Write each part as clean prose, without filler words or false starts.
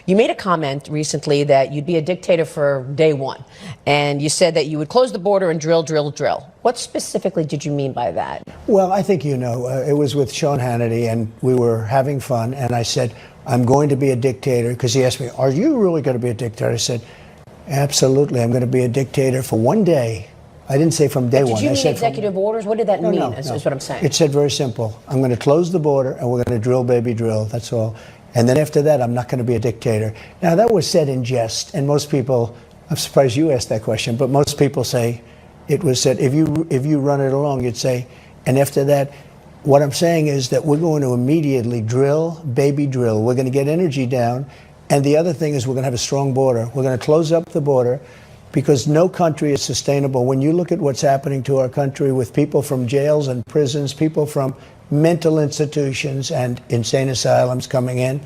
You made a comment recently that you'd be a dictator for day one, and you said that you would close the border and drill, drill, drill. What specifically did you mean by that? Well, I think you know, it was with Sean Hannity, and we were having fun, and I said, I'm going to be a dictator, because he asked me, are you really going to be a dictator? I said, absolutely, I'm going to be a dictator for one day. I didn't say from day one. Did you I mean said executive orders? What did that mean, no. is what I'm saying? It said very simple. I'm going to close the border, and we're going to drill, baby, drill. That's all. And then after that, I'm not going to be a dictator. Now, that was said in jest, and most people, I'm surprised you asked that question, but most people say it was said, if you run it along, you'd say, and after that, what I'm saying is that we're going to immediately drill, baby, drill. We're going to get energy down, and the other thing is we're going to have a strong border. We're going to close up the border, because no country is sustainable. When you look at what's happening to our country with people from jails and prisons, people from mental institutions and insane asylums coming in,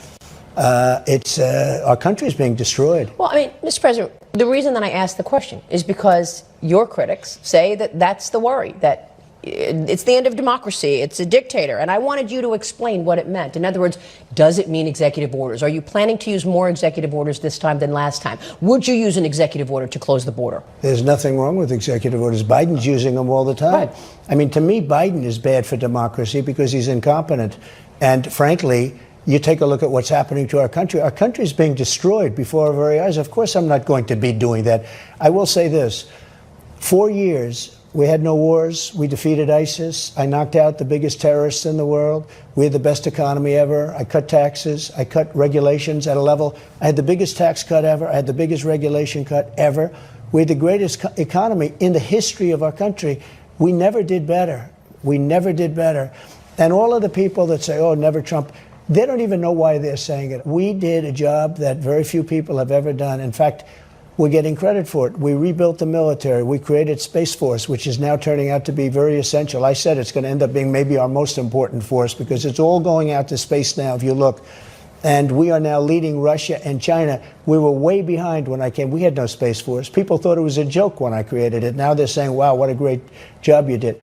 our country is being destroyed. Well, I mean, Mr. President, the reason that I asked the question is because your critics say that that's the worry, that it's the end of democracy, it's a dictator, and I wanted you to explain what it meant. In other words, does it mean executive orders? Are you planning to use more executive orders this time than last time? Would you use an executive order to close the border? There's nothing wrong with executive orders. Biden's using them all the time. Right. I mean, to me, Biden is bad for democracy because he's incompetent. And frankly, you take a look at what's happening to our country. Our country is being destroyed before our very eyes. Of course, I'm not going to be doing that. I will say this. 4 years, we had no wars. We defeated ISIS. I knocked out the biggest terrorists in the world. We had the best economy ever. I cut taxes. I cut regulations at a level. I had the biggest tax cut ever. I had the biggest regulation cut ever. We had the greatest economy in the history of our country. We never did better. We never did better. And all of the people that say, oh, never Trump, they don't even know why they're saying it. We did a job that very few people have ever done. In fact, we're getting credit for it. We rebuilt the military. We created Space Force, which is now turning out to be very essential. I said it's going to end up being maybe our most important force because it's all going out to space now, if you look. And we are now leading Russia and China. We were way behind when I came. We had no Space Force. People thought it was a joke when I created it. Now they're saying, wow, what a great job you did.